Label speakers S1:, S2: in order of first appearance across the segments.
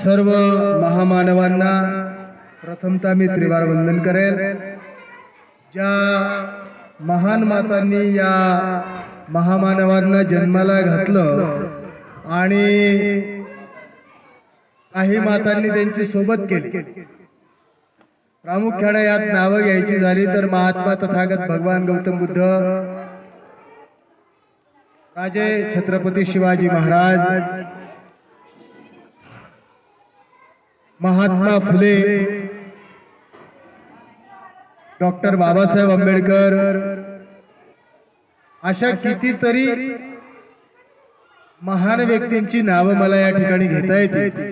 S1: सर्व महामानवांना प्रथमतः मी त्रिवार वंदन करेल। ज्या महान मातांनी या महामानवांना जन्माला घातलं आणि काही मातांनी त्यांची सोबत केली। प्रामुख्याने यात नावं घ्यायची झाली तर महात्मा तथागत भगवान गौतम बुद्ध, राजे छत्रपती शिवाजी महाराज, महात्मा फुले, डॉक्टर बाबासाहेब आंबेडकर, अशा कितीतरी महान व्यक्तींची नावं मला या ठिकाणी घेता येतील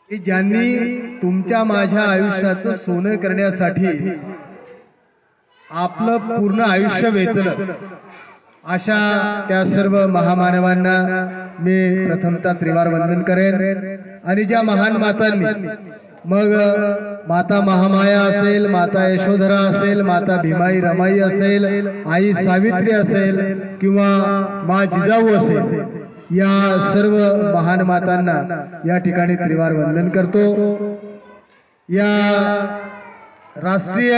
S1: की ज्यांनी तुमच्या माझ्या आयुष्याचं सोनं करण्यासाठी आपलं पूर्ण आयुष्य वेचलं। अशा त्या सर्व महामानवांना मी प्रथमतः त्रिवार वंदन करेन। आणि ज्या महान मातांनी, मग माता महामाया असेल, माता यशोधरा असेल, माता भीमाई रमाई असेल, आई सावित्री असेल किंवा माँ जिजाऊ असेल, या सर्व महान मातांना या ठिकाणी त्रिवार वंदन करतो। या राष्ट्रीय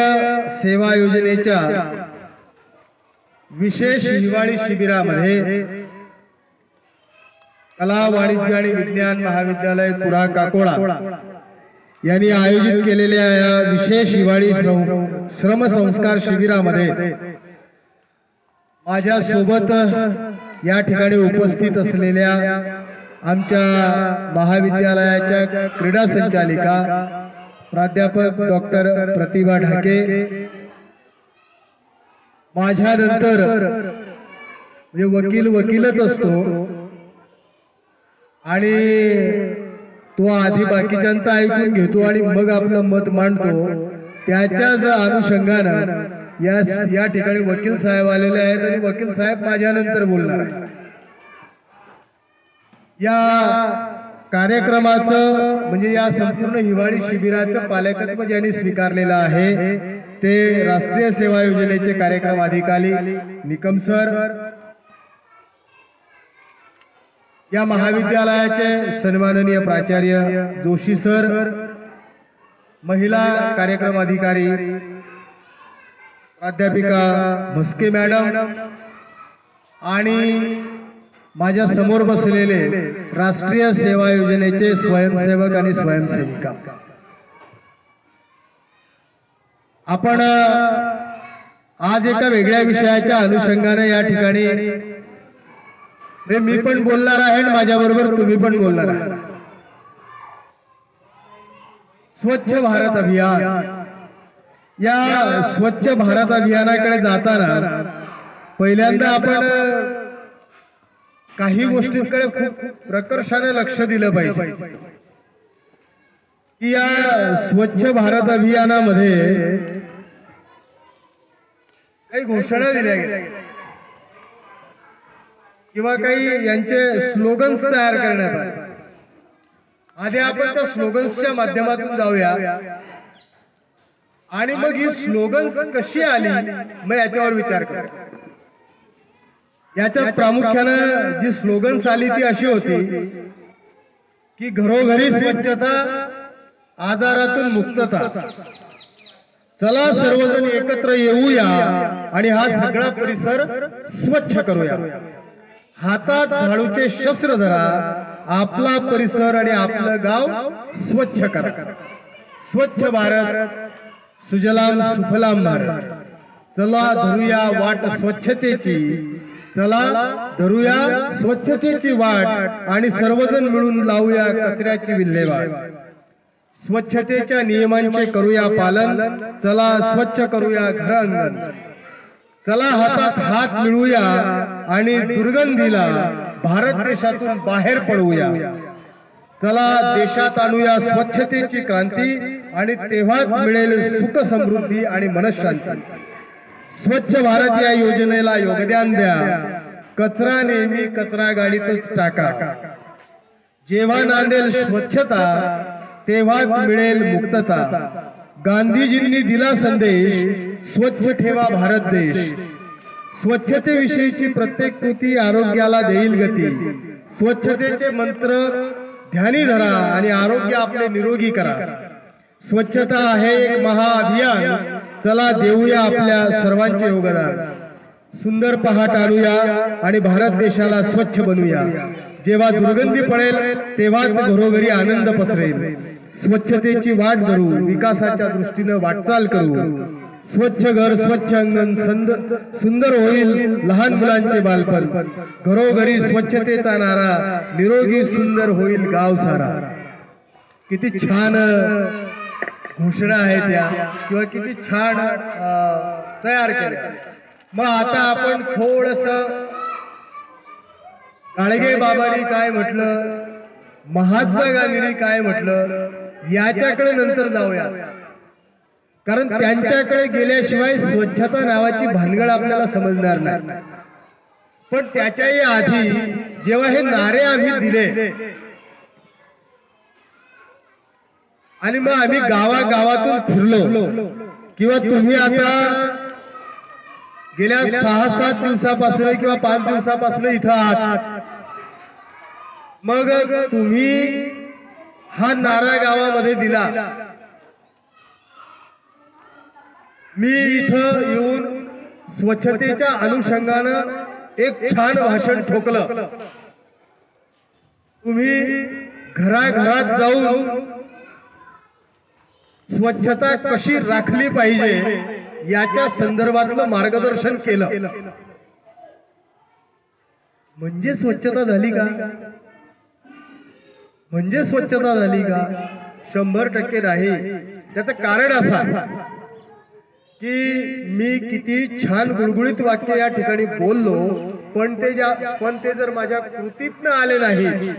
S1: सेवा योजनेच्या विशेष हिवाळी शिबिरामध्ये कला वाणिज्य आणि विज्ञान महाविद्यालय कुरा काकोळा यांनी आयोजित केलेल्या या विशेष हिवाळी श्रम संस्कार शिबिरामध्ये माझ्या सोबत या ठिकाणी उपस्थित असलेल्या आमच्या महाविद्यालयाच्या क्रीडा संचालिका प्राध्यापक डॉक्टर प्रतिभा ढाके, माझ्यानंतर म्हणजे वकीलच असतो आणि तो आधी बाकीच्यांचा ऐकून घेतो आणि मग आपलं मत मांडतो। त्याच्याच अनुषंगाने या ठिकाणी वकील साहेब आलेले आहेत आणि वकील साहेब माझ्यानंतर बोलणार आहेत। या कार्यक्रमाचं म्हणजे या संपूर्ण हिवाळी शिबिराचं पालकत्व ज्यांनी स्वीकारलेलं आहे ते राष्ट्रीय सेवा योजनेचे कार्यक्रम अधिकारी निकम सर, या महाविद्यालयाचे सन्माननीय प्राचार्य जोशी सर, महिला कार्यक्रम अधिकारी प्राध्यापिका म्हस्के मॅडम आणि माझ्या समोर बसलेले राष्ट्रीय सेवा योजनेचे स्वयंसेवक आणि स्वयंसेविका। आपण आज एका वेगळ्या विषयाच्या अनुषंगाने या ठिकाणी मी पण बोलणार आहे, माझ्या बरोबर तुम्ही पण बोलणार आहे। स्वच्छ भारत अभियान, या स्वच्छ भारत अभियानाकडे जाताना पहिल्यांदा आपण काही गोष्टींकडे खूप प्रकर्षाने लक्ष दिलं पाहिजे की या स्वच्छ भारत अभियानामध्ये काही घोषणा दिल्या गेल्या किंवा काही यांचे स्लोगन्स तयार करण्यात आले। आधी आपण त्या स्लोगन्सच्या माध्यमातून जाऊया आणि मग ही स्लोगन्स कशी आली मग याच्यावर विचार करूया। याच्यात प्रामुख्याने जी स्लोगन्स आली ती अशी होती की घरोघरी स्वच्छता, आजारातून मुक्तता, चला सर्वजण एकत्र येऊया आणि हा सगळा परिसर स्वच्छ करूया, हातात झाडूचे शस्त्र धरा, आपला परिसर आणि आपलं गाव स्वच्छ करा। स्वच्छ भारत सुजलाम सुफलाम भारत, चला धरूया वाट स्वच्छतेची, चला धरूया स्वच्छतेची वाट आणि सर्वजण मिळून लावूया कचऱ्याची विल्हेवाट। स्वच्छतेच्या नियमांचे करूया पालन, चला स्वच्छ करूया घर अंगण, चला हातात हात मिळवूया आणि दुर्गंधीला भारत देशातून बाहेर पडवूया। चला देशात आणूया स्वच्छतेची क्रांती आणि तेव्हाच मिळेल सुख समृद्धी आणि मनशांती। स्वच्छ भारत या योजनेला योगदान द्या, कचरा नेहमी कचरा गाडीतच टाका। जेव्हा नांदेल स्वच्छता तेव्हाच मिळेल मुक्तता। गांधीजींनी दिला संदेश, स्वच्छ ठेवा भारत देश। स्वच्छतेविषयीची प्रत्येक कृती आरोग्याला देईल गती। स्वच्छतेचे मंत्र ध्यानी धरा आणि आरोग्य आपले निरोगी करा. स्वच्छता आहे एक महाअभियान. चला देऊया आपल्या सर्वांचे योगदान. सुंदर पहाट आणूया आणि भारत देशाला स्वच्छ बनवूया. जेव्हा दुर्गंधी पडेल तेव्हाच घरोघरी आनंद पसरेल. स्वच्छतेची वाट धरू, विकासाच्या दृष्टीने वाटचाल करू. स्वच्छ घर स्वच्छ अंगण सुंदर होईल लहान मुलांचे बालपण. घरोघरी स्वच्छतेचा नारा, निरोगी सुंदर होईल गाव सारा. किती छान घोषणा आहेत या, किंवा किती छान तयार केल्या. मग आता आपण थोडस गाडगे बाबांनी काय म्हटलं, महात्मा गांधींनी काय म्हटलं याच्याकडे नंतर जाऊया. कारण त्यांच्याकडे गेल्याशिवाय स्वच्छता नावाची भानगड आपल्याला समजणार नाही. पण त्याच्याही आधी जेव्हा हे नारे आम्ही दिले आणि मग आम्ही गावागावातून फिरलो, किंवा तुम्ही आता गेल्या 6-7 दिवसापासून किंवा 5 दिवसापासून इथं आहात, मग तुम्ही हा नारा गावामध्ये दिला. मी इथं येऊन स्वच्छतेच्या अनुषंगानं एक छान भाषण ठोकलं. तुम्ही घराघरात जाऊन स्वच्छता कशी राखली पाहिजे याच्या संदर्भातलं मार्गदर्शन केलं. म्हणजे स्वच्छता झाली का? म्हणजे स्वच्छता झाली का? 100% नाही. त्याचं कारण असा की मी किती छान गुळगुळीत वाक्य या ठिकाणी बोललो, पण ते जर माझ्या कृतीतनं आले नाही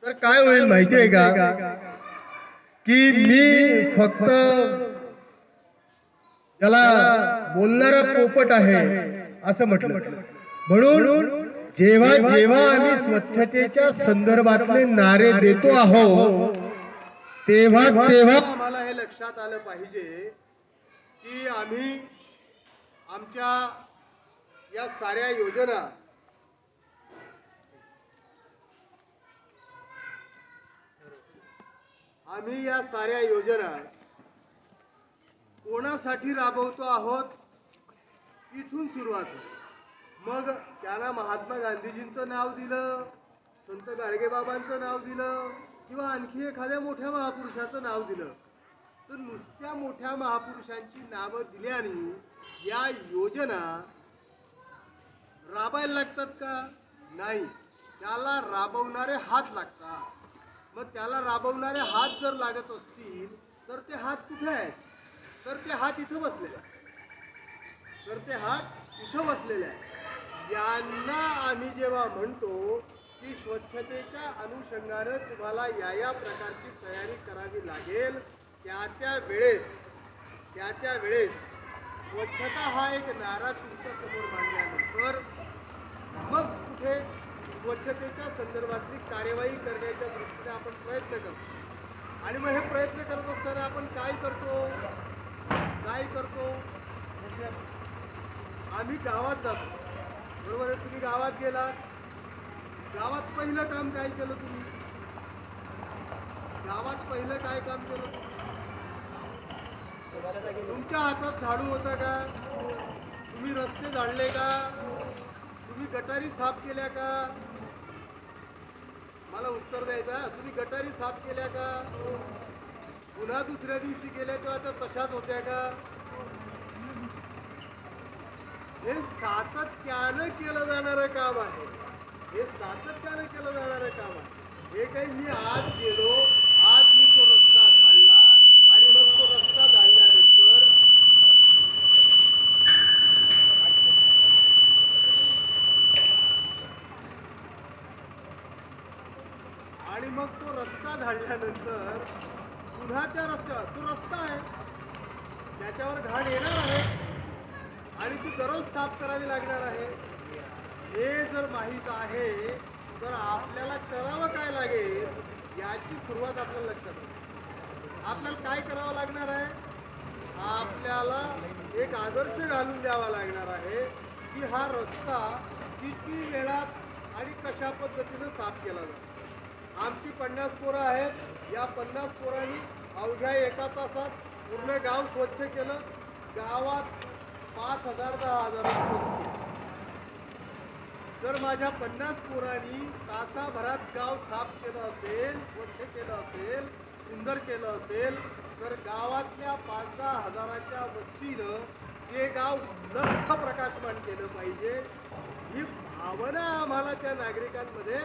S1: तर काय होईल माहितीये का? की मी फक्त त्याला बोलणारा पोपट आहे असं म्हटलं. म्हणून जेव्हा जेव्हा आम्ही स्वच्छतेच्या संदर्भातले नारे देतो आहोत तेव्हा आम्हाला हे लक्षात आलं पाहिजे की आम्ही आमच्या या साऱ्या योजना कोणासाठी राबवतो आहोत इथून सुरुवात. मग त्याला महात्मा गांधीजींचं नाव दिलं, संत गाडगेबाबांचं नाव दिलं, किंवा आणखी एखाद्या मोठ्या महापुरुषाचं नाव दिलं, तर नुसत्या मोठ्या महापुरुषांची नावं दिल्याने या योजना राबायला लागतात का? नाही. त्याला राबवणारे हात लागतात. मग त्याला राबवणारे हात जर लागत असतील तर ते हात कुठे आहेत? तर ते हात इथं बसलेले आहेत. यांना आम्ही जेव्हा म्हणतो की स्वच्छतेच्या अनुषंगाने तुम्हाला या प्रकारची तयारी करावी लागेल, त्या वेळेस स्वच्छता हा एक नारा तुमच्या समोर मांडल्यानंतर मग कुठे स्वच्छतेच्या संदर्भातली कार्यवाही करण्याच्या दृष्टीने आपण प्रयत्न करतो. आणि मग हे प्रयत्न करत असताना आपण काय करतो? आम्ही गावात जातो. बरोबर आहे. तुम्ही गावात गेलात, गावात पहिलं काम काय केलं तुम्ही? तुमच्या हातात झाडू होता का? तुम्ही रस्ते झाडले का? तुम्ही गटारी साफ केल्या का? मला उत्तर द्यायचं. तुम्ही गटारी साफ केल्या का? पुन्हा दुसऱ्या दिवशी गेल्या तेव्हा त्या तशाच होत्या का? हे सातत्यानं केलं जाणारं काम आहे. हे काही मी आज गेलो, आज मी तो रस्ता झाडला आणि मग तो रस्ता झाडल्यानंतर पुन्हा त्या रस्त्यावर तो रस्ता आहे त्याच्यावर घाण येणार आहे आणि ती दररोज साफ करावी लागणार आहे. हे जर माहीत आहे तर आपल्याला करावं काय लागेल याची सुरुवात आपल्याला लक्षात येईल. आपल्याला काय करावं लागणार आहे? आपल्याला एक आदर्श घालून द्यावा लागणार आहे की हा रस्ता
S2: किती वेळात आणि कशा पद्धतीनं साफ केला जातो. आमची 50 पोरं आहेत. या 50 पोरांनी अवघ्या एका तासात पूर्ण गाव स्वच्छ केलं. गावात 5,000 10,000 वस्ती. जर माझ्या 50 पोरांनी तासाभरात गाव साफ केलं असेल, स्वच्छ केलं असेल, सुंदर केलं असेल, तर गावातल्या 5-10 हजाराच्या वस्तीनं ते गाव लख प्रकाशमान केलं पाहिजे. ही भावना आम्हाला त्या नागरिकांमध्ये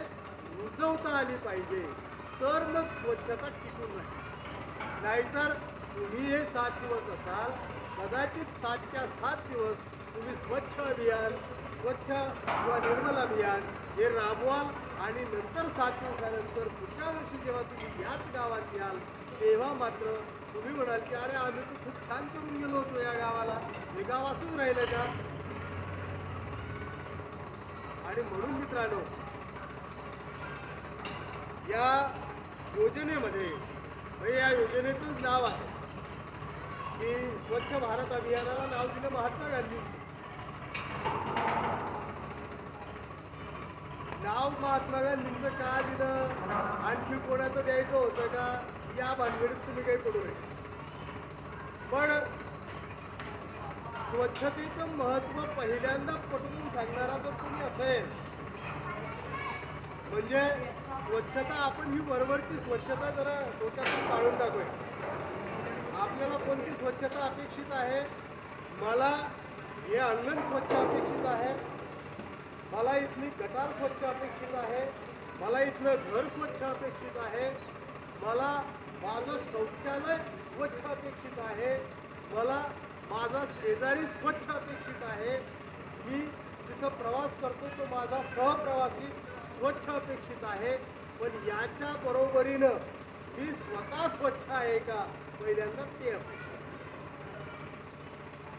S2: रुजवता आली पाहिजे. तर मग स्वच्छता टिकून राहील. नाहीतर तुम्ही हे 7 दिवस असाल, कदाचित 7च्या 7 दिवस तुम्ही स्वच्छ अभियान, स्वच्छ किंवा निर्मल अभियान हे राबवाल आणि नंतर 7 दिवसानंतर पुढच्या वर्षी जेव्हा तुम्ही याच गावात याल तेव्हा मात्र तुम्ही म्हणाल की अरे आम्ही तर खूप छान करून गेलो होतो या गावाला, हे गाव असंच राहिलं का. आणि म्हणून मित्रांनो, या योजनेमध्ये या योजनेचंच नाव आहे की स्वच्छ भारत अभियानाला नाव दिलं महात्मा गांधींचं. नाव महात्मा गांधींचं का दिलं, आणखी कोणाचं द्यायचं होतं का, या भानगडीत तुम्ही काही पडू नये. पण स्वच्छतेचं महत्त्व पहिल्यांदा पटवून सांगणारा जर तुम्ही असेल, म्हणजे स्वच्छता, आपण ही वरवरची स्वच्छता जरा डोक्यातून काढून टाकूया. आपल्याला कोणती स्वच्छता अपेक्षित आहे. मला हे अंगण स्वच्छ अपेक्षित आहे, मला इथली गटार स्वच्छ अपेक्षित आहे, मला इथलं घर स्वच्छ अपेक्षित आहे, मला माझं शौचालय स्वच्छ अपेक्षित आहे, मला माझा शेजारी स्वच्छ अपेक्षित आहे, मी जिथं प्रवास करतो तो माझा सहप्रवासी स्वच्छ अपेक्षित आहे. पण याच्या बरोबरीनं मी स्वतः स्वच्छ आहे का, पहिल्यांदा ते अपेक्षित आहे.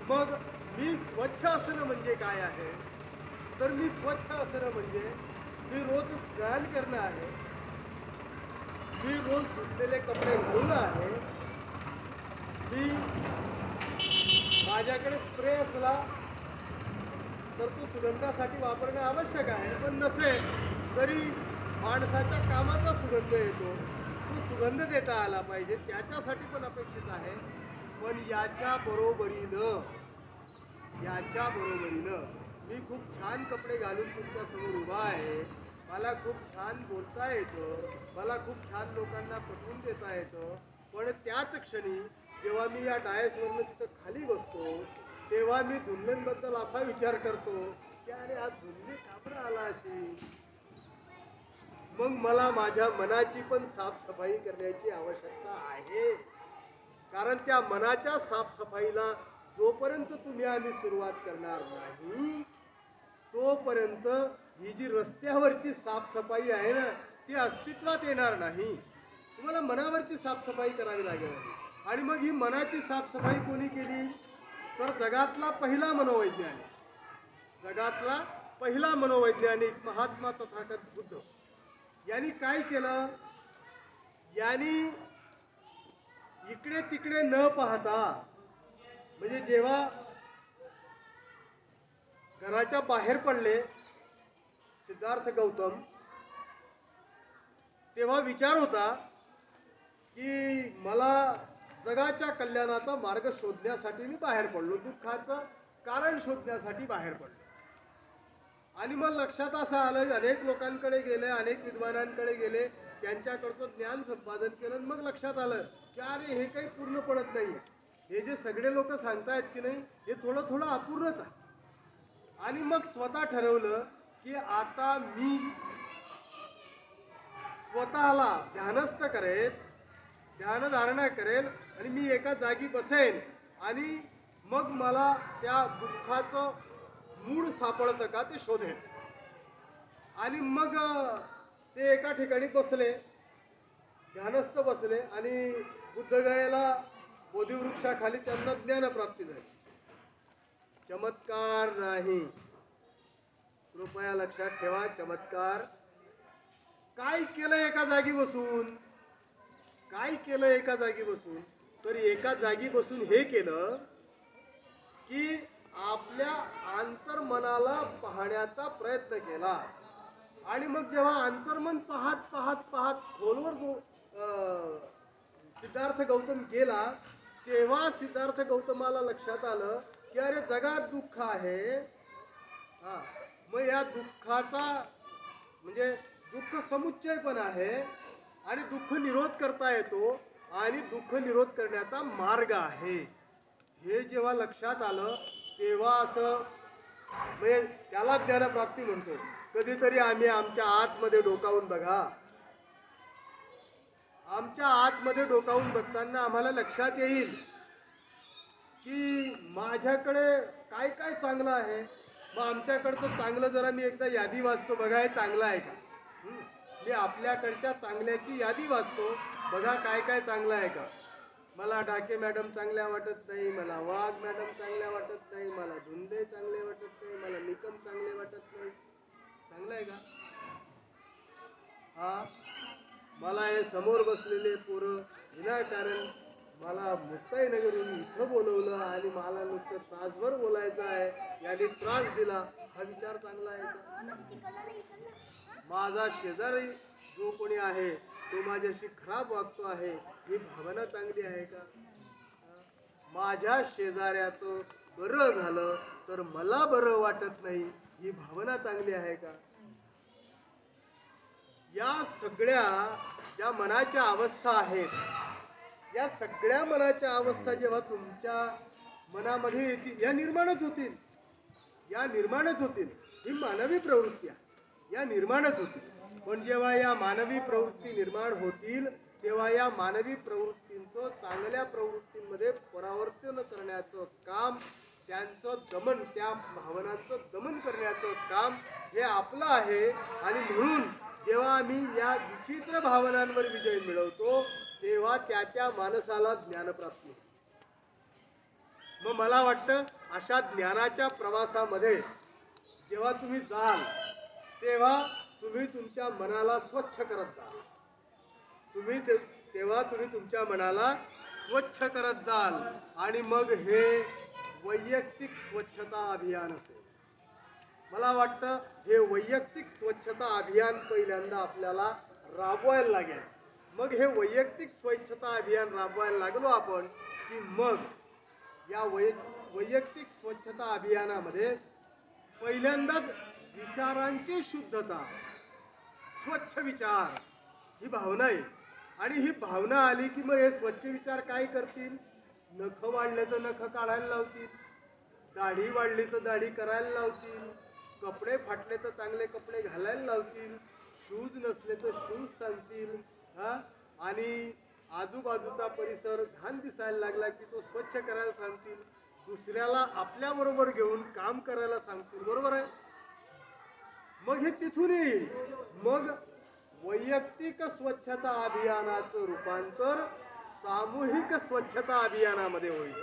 S2: मग मी स्वच्छ असणं म्हणजे काय आहे, तर मी स्वच्छ असणं म्हणजे मी रोज स्नान करणं आहे, मी रोज धुतलेले कपडे घालणं आहे, मी माझ्याकडे स्प्रे असला तर तो सुगंधासाठी वापरणं आवश्यक आहे, पण नसेल तरी माणसाच्या कामाचा सुगंध येतो, तो सुगंध देता आला पाहिजे, त्याच्यासाठी पण अपेक्षित आहे. पण याच्या बरोबरीनं मी खूप छान कपडे घालून तुमच्यासमोर उभा आहे, मला खूप छान बोलता येतं, मला खूप छान लोकांना पटवून देता येतं, पण त्याच क्षणी जेव्हा मी या डायसवरनं तिथं खाली बसतो तेव्हा मी धुंदलेंबद्दल असा विचार करतो की अरे आज धुंदले का बरं आला अशी. मग मला माझ्या मनाची पण साफसफाई करण्याची आवश्यकता आहे. कारण त्या मनाच्या साफसफाईला जोपर्यंत तुम्ही आम्ही सुरुवात करणार नाही तोपर्यंत ही जी रस्त्यावरची साफसफाई आहे ना ती अस्तित्वात येणार नाही. तुम्हाला मनावरची साफसफाई करावी लागेल. आणि मग ही मनाची साफसफाई कोणी केली, तर जगातला पहिला मनोवैज्ञानिक महात्मा तथागत बुद्ध यांनी काय केलं, यांनी इकडे तिकडे न पाहता, म्हणजे जेव्हा घराच्या बाहेर पडले सिद्धार्थ गौतम, तेव्हा विचार होता की मला जगाच्या कल्याणाचा मार्ग शोधण्यासाठी मी बाहेर पडलो, दुःखाचं कारण शोधण्यासाठी बाहेर पडलो. आणि मग लक्षात असं आलं, अनेक लोकांकडे गेले, अनेक विद्वानांकडे गेले, त्यांच्याकडचं ज्ञान संपादन केलं, मग लक्षात आलं की अरे हे काही पूर्ण पडत नाहीये, हे जे सगळे लोक सांगतायत की नाही हे थोडं थोडं अपूर्णच आहे. आणि मग स्वतः ठरवलं की आता मी स्वतःला ध्यानस्थ करेल, ध्यानधारणा करेल आणि मी एका जागी बसेन आणि मग मला त्या दुःखाचं मूळ सापडतं का ते शोधेल. आणि मग ते एका ठिकाणी बसले, ध्यानस्थ बसले आणि बुद्धगयेला बोधिवृक्षाखाली त्यांना ज्ञानप्राप्ती झाली. चमत्कार नाही, कृपया लक्षात ठेवा, चमत्कार. काय केलं एका जागी बसून, तर एका जागी बसून हे केलं की आपल्या अंतर्मनाला पाहण्याचा प्रयत्न केला आणि मग जेव्हा अंतर्मन पाहत पाहत पाहत खोलवर सिद्धार्थ गौतम गेला, तेव्हा सिद्धार्थ गौतमाला लक्षात आलं की अरे जगात दुःख आहे. हा, मग या दुःखाचा म्हणजे दुःख समुच्चय पण आहे आणि दुःख निरोध करता येतो आणि दुःख निरोध करण्याचा मार्ग आहे. हे जेव्हा लक्षात आलं तेव्हा असं म्हणजे त्याला ज्ञानप्राप्ती म्हणतो. कधीतरी आम्ही आमच्या आतमध्ये डोकावून बघा. आमच्या आतमध्ये डोकावून बघताना आम्हाला लक्षात येईल की माझ्याकडे काय काय चांगलं आहे. मग आमच्याकडचं चांगलं जरा मी एकदा यादी वाचतो बघा, हे चांगलं आहे का. मी आपल्याकडच्या चांगल्याची यादी वाचतो बघा काय काय चांगलं आहे का. मला डाके मॅडम चांगल्या वाटत नाही, मला वाघ मॅडम चांगल्या वाटत नाही, मला धुंदे चांगले वाटत नाही, मला निकम चांगले वाटत नाही. चांगलं आहे का. हा, मला हे समोर बसलेले पोरं विनाकारण मला मुक्ताईनगरहून इथं बोलवलं आणि मला नुसतं तासभर बोलायचं आहे, याने त्रास दिला. हा विचार चांगला आहे का. माझा शेजारी जो कोणी आहे तो माझ्याशी खराब वागतो आहे, ही भावना चांगली आहे का. माझ्या शेजाऱ्याचं बरं झालं तर मला बरं वाटत नाही, ही भावना चांगली आहे का. या सगळ्या ज्या मनाच्या अवस्था आहेत, या सगळ्या मनाच्या अवस्था जेव्हा तुमच्या मनामध्ये येतील, या निर्माणच होतील. या निर्माणच होतील. ही मानवी प्रवृत्ती आहे, या निर्माणच होतील. पण जेव्हा या मानवी प्रवृत्ती निर्माण होतील तेव्हा या मानवी प्रवृत्तींचं चांगल्या प्रवृत्तींमध्ये परावर्तन करण्याचं काम, त्यांचं दमन, त्या भावनांचं दमन करण्याचं काम हे आपलं आहे. आणि म्हणून जेव्हा आम्ही या विचित्र भावनांवर विजय मिळवतो तेव्हा त्या त्या माणसाला ज्ञानप्राप्ती होते. मग मला वाटतं अशा ज्ञानाच्या प्रवासामध्ये जेव्हा तुम्ही जाल तेव्हा तुम्ही तुमच्या मनाला स्वच्छ करत जाल. तेव्हा तुम्ही तुमच्या मनाला स्वच्छ करत जाल आणि मग हे वैयक्तिक स्वच्छता अभियान असेल. मला वाटतं हे वैयक्तिक स्वच्छता अभियान पहिल्यांदा आपल्याला राबवायला लागेल. मग हे वैयक्तिक स्वच्छता अभियान राबवायला लागलो आपण की मग या वैयक्तिक स्वच्छता अभियानामध्ये पहिल्यांदाच विचारांची शुद्धता, स्वच्छ विचार ही भावना आहे. आणि ही भावना आली की मग हे स्वच्छ विचार काय करतील. नख वाढले तर नख काढायला लावतील, दाढी वाढली तर दाढी करायला लावतील, कपडे फाटले तर चांगले कपडे घालायला लावतील, शूज नसले तर शूज सांगतील. हा, आणि आजूबाजूचा परिसर घाण दिसायला लागला की तो स्वच्छ करायला सांगतील, दुसऱ्याला आपल्या बरोबर घेऊन काम करायला सांगतील. बरोबर आहे. मग हे तिथून येईल. मग वैयक्तिक स्वच्छता अभियानाचं रूपांतर सामूहिक स्वच्छता अभियानामध्ये होईल.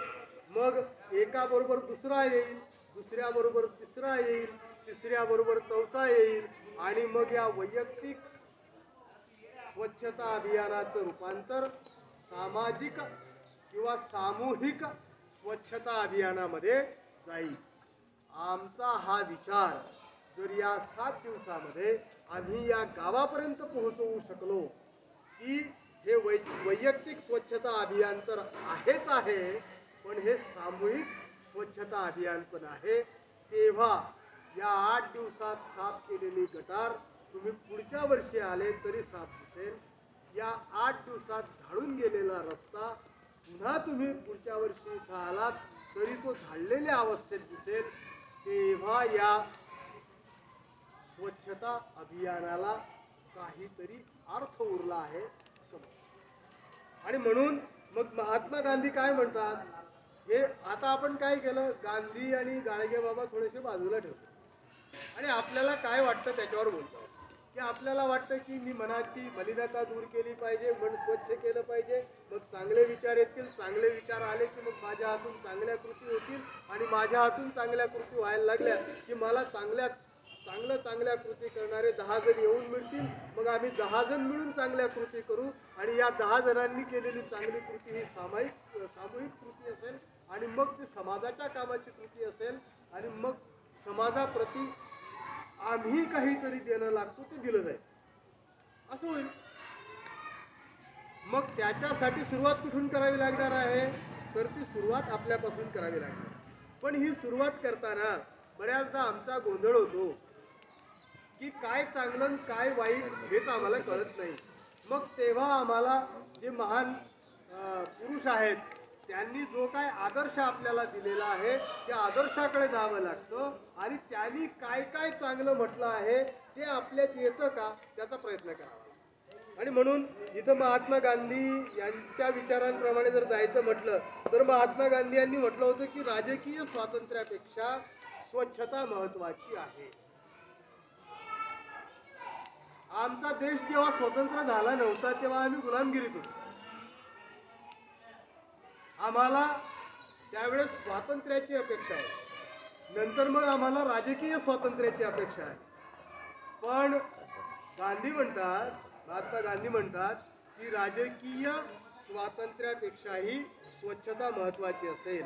S2: मग एका बरोबर दुसरा येईल, दुसऱ्या बरोबर तिसरा येईल, तिसऱ्या बरोबर चौथा येईल आणि मग या वैयक्तिक स्वच्छता अभियानाचं रूपांतर सामाजिक किंवा सामूहिक स्वच्छता अभियानामध्ये जाईल. आमचा हा विचार जर या 7 दिवसामध्ये आम्ही या गावापर्यंत पोहोचवू शकलो की हे वैयक्तिक स्वच्छता अभियान तर आहेच आहे, पण हे सामूहिक स्वच्छता अभियान पण आहे, तेव्हा या 8 दिवसात साफ केलेली गटार तुम्ही पुढच्या वर्षी आले तरी साफ दिसेल. या 8 दिवसात झाडून गेलेला रस्ता पुन्हा तुम्ही पुढच्या वर्षी इथं आलात तरी तो झाडलेल्या अवस्थेत दिसेल. तेव्हा या स्वच्छता अभियानाला काहीतरी अर्थ उरला आहे असं म्हणतात. आणि म्हणून मग महात्मा गांधी काय म्हणतात, हे आता आपण काय केलं, गांधी आणि गाडगे बाबा थोडेसे बाजूला ठेवतो आणि आपल्याला काय वाटतं त्याच्यावर बोलतो. की आपल्याला वाटतं की मी मनाची मलिनता दूर केली पाहिजे, मन स्वच्छ केलं पाहिजे, मग चांगले विचार येतील, चांगले विचार आले की मग माझ्या हातून चांगल्या कृती होतील आणि माझ्या हातून चांगल्या कृती व्हायला लागल्या की मला चांगल्या कृती करणारे 10 जण येऊन मिळतील. मग आम्ही 10 जण मिळून चांगल्या कृती करू आणि या 10 जणांनी केलेली चांगली कृती ही सामूहिक कृती असेल आणि मग ते समाजाच्या कामाची कृती असेल आणि मग समाजाप्रती आम्ही काहीतरी देणं लागतो ते दिलं जाईल असं होईल. मग त्याच्यासाठी सुरुवात कुठून करावी लागणार आहे तर ती सुरुवात आपल्यापासून करावी लागणार. पण ही सुरुवात करताना बऱ्याचदा आमचा गोंधळ होतो की काय चांगलं आणि काय वाईट हेच आम्हाला कळत नाही. मग तेव्हा आम्हाला जे महान पुरुष आहेत त्यांनी जो काय आदर्श आपल्याला दिलेला आहे त्या आदर्शाकडे जावं लागतं आणि त्यांनी काय काय चांगलं म्हटलं आहे ते आपल्यात येतं का त्याचा प्रयत्न करावा. आणि म्हणून इथं महात्मा गांधी यांच्या विचारांप्रमाणे जर जायचं म्हटलं तर महात्मा गांधी यांनी म्हटलं होतं की राजकीय स्वातंत्र्यापेक्षा स्वच्छता महत्वाची आहे. आमचा देश जेव्हा स्वतंत्र झाला नव्हता तेव्हा आम्ही गुलामगिरीत होतो. आम्हाला त्यावेळेस स्वातंत्र्याची अपेक्षा आहे, नंतर मग आम्हाला राजकीय स्वातंत्र्याची अपेक्षा आहे. पण गांधी म्हणतात, महात्मा गांधी म्हणतात की राजकीय स्वातंत्र्यापेक्षाही स्वच्छता महत्वाची असेल.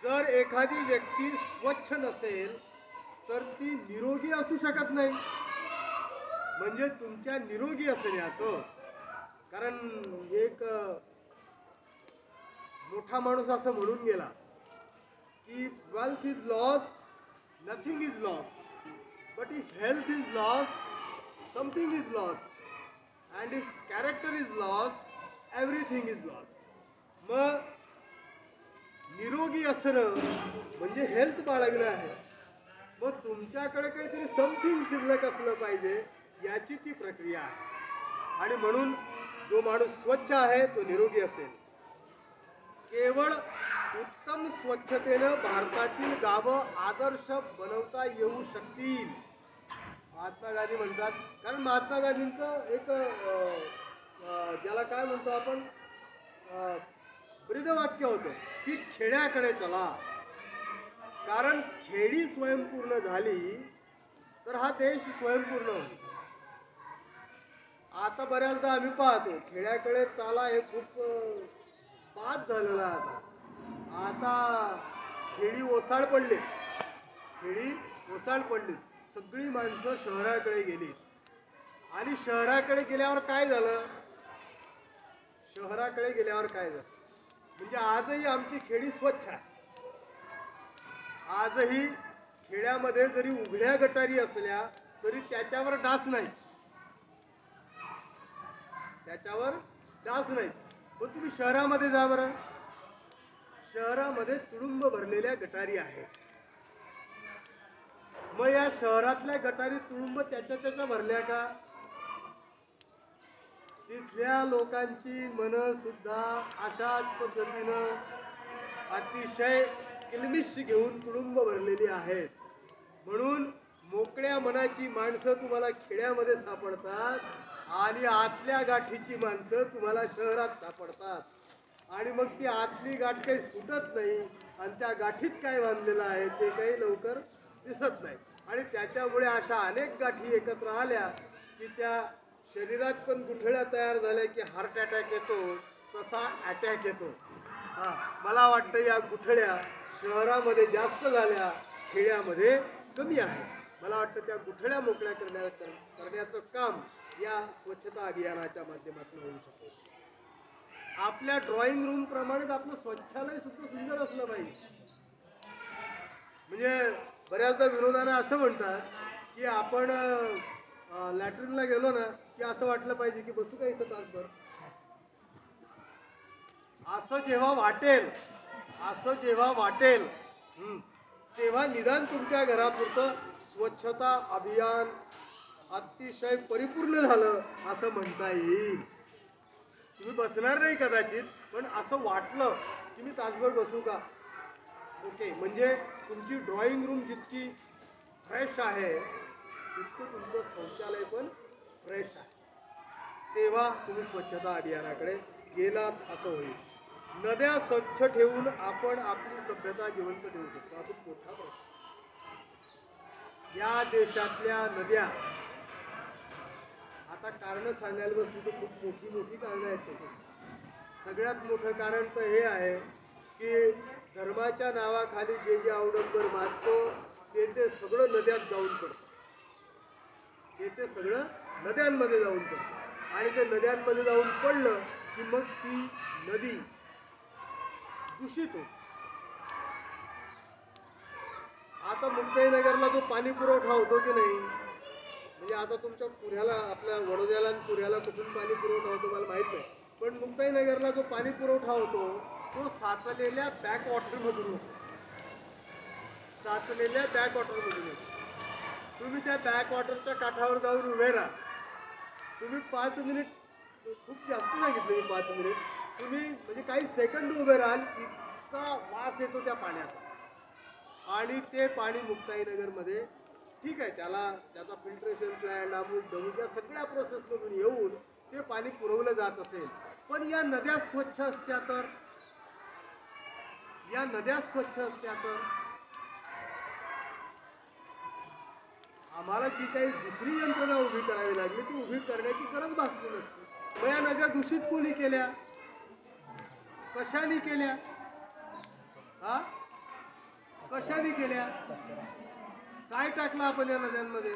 S2: जर एखादी व्यक्ती स्वच्छ नसेल तर ती निरोगी असू शकत नाही. म्हणजे तुमच्या निरोगी असण्याचं कारण एक मोठा माणूस असं म्हणून गेला की wealth is lost nothing is lost but if health is lost something is lost and if character is lost everything is lost. मग निरोगी असणं म्हणजे हेल्थ बाळगणं आहे. मग तुमच्याकडे काहीतरी समथिंग शिल्लक असलं पाहिजे याची ती प्रक्रिया आहे. आणि म्हणून जो माणूस स्वच्छ आहे तो निरोगी असेल. केवळ उत्तम स्वच्छतेनं भारतातील गावं आदर्श बनवता येऊ शकतील. महात्मा गांधी म्हणतात, कारण महात्मा गांधींचं एक ज्याला काय म्हणतो आपण ब्रीदवाक्य होतं की खेड्याकडे चला. कारण खेडी स्वयंपूर्ण झाली तर हा देश स्वयंपूर्ण होईल. आता बऱ्याचदा आम्ही पाहतो खेड्याकडे चाला हे खूप बाद झालेलं आहे. आता खेडी ओसाड पडली, खेडी ओसाड पडली. सगळी माणसं शहराकडे गेली आणि शहराकडे गेल्यावर काय झालं, शहराकडे गेल्यावर काय झालं म्हणजे आजही आमची खेडी स्वच्छ आहे. आजही खेड्यामध्ये जरी उघड्या गटारी असल्या तरी त्याच्यावर डास नाही, त्याच्यावर डास नाही. पण तुम्ही शहरामध्ये जा बरं, शहरामध्ये तुडुंब भरलेल्या गटारी आहेत. मग या शहरातल्या गटारी तुडुंब त्याच्या भरल्या का? तिथल्या लोकांची मन सुद्धा अशाच पद्धतीनं अतिशय किलमिश घेऊन तुडुंब भरलेली आहेत. म्हणून मोकळ्या मनाची माणसं तुम्हाला खेड्यामध्ये सापडतात आणि आतल्या गाठीची माणसं तुम्हाला शहरात सापडतात. आणि मग ती आतली गाठ काही सुटत नाही आणि त्या गाठीत काय बांधलेलं आहे ते काही लवकर दिसत नाही. आणि त्याच्यामुळे अशा अनेक गाठी एकत्र आल्या की त्या शरीरात पण गुठळ्या तयार झाल्या की हार्ट अटॅक येतो तसा अटॅक येतो. मला वाटतं या गुठळ्या शहरामध्ये जास्त झाल्या, खेड्यामध्ये कमी आहे. मला वाटतं त्या गुठळ्या मोकळ्या करण्याचं काम या स्वच्छता अभियानाच्या माध्यमातून होऊ शकेल. आपल्या ड्रॉइंग रूम प्रमाणेच आपलं स्वच्छालय सुद्धा सुंदर असलं पाहिजे. म्हणजे बऱ्याचदा विरोधाने असं म्हणतात की आपण लॅट्रिनला गेलो ना की असं वाटलं पाहिजे की बसू का इथं तासभर. असं जेव्हा वाटेल तेव्हा निदान तुमच्या घरापुरतं स्वच्छता अभियान अतिशय परिपूर्ण झालं असं म्हणता येईल. तुम्ही बसणार नाही कदाचित, पण असं वाटलं की मी तासभर बसू का. ओके, म्हणजे तुमची ड्रॉइंग रूम जितकी फ्रेश आहे तितकं तुमचं शौचालय पण फ्रेश आहे. तेव्हा तुम्ही स्वच्छता अभियानाकडे गेलात असं होईल. नद्या स्वच्छ ठेवून आपण आपली सभ्यता जिवंत ठेवू शकतो. हा खूप मोठा प्रश्न. या देशातल्या नद्या आता कारण सांगायला बसली तर खूप मोठी कारणं आहेत त्याची. सगळ्यात मोठं कारण तर हे आहे की धर्माच्या नावाखाली जे जे अवडंबर माजतो ते सगळं नद्यात जाऊन पडतं. ते सगळं नद्यांमध्ये जाऊन पडतं आणि ते नद्यांमध्ये जाऊन पडलं की मग ती नदी दूषित होते. आता मुक्ताईनगरला जो पाणी पुरवठा होतो की नाही, म्हणजे आता तुमच्या पुण्याला आपल्या वडोद्याला आणि पुण्याला कुठून पाणी पुरवठा होतो मला माहीत नाही, पण मुक्ताईनगरला जो पाणी पुरवठा होतो तो साचलेल्या बॅकवॉटरमधून होतो. साचलेल्या बॅकवॉटरमधून होतो. तुम्ही त्या बॅकवॉटरच्या काठावर जाऊन उभे राहा. तुम्ही 5 मिनिट, खूप जास्त सांगितलं मी 5 मिनिट, तुम्ही म्हणजे काही सेकंद उभे राहाल, इतका वास येतो त्या पाण्याचा. आणि ते पाणी मुक्ताईनगरमध्ये ठीक आहे, त्याचा फिल्ट्रेशन प्लॅन्ट अमुक धमुक या सगळ्या प्रोसेसमधून येऊन ते पाणी पुरवलं जात असेल, पण या नद्या स्वच्छ असत्या तर, या नद्या स्वच्छ असत्या तर आम्हाला जी काही दुसरी यंत्रणा उभी करावी लागली ती उभी करण्याची गरज भासली नसती. मग या नद्या दूषित कोणी केल्या, कशाने केल्या, हा कशाने केल्या, काय टाकलं आपण या नद्यांमध्ये,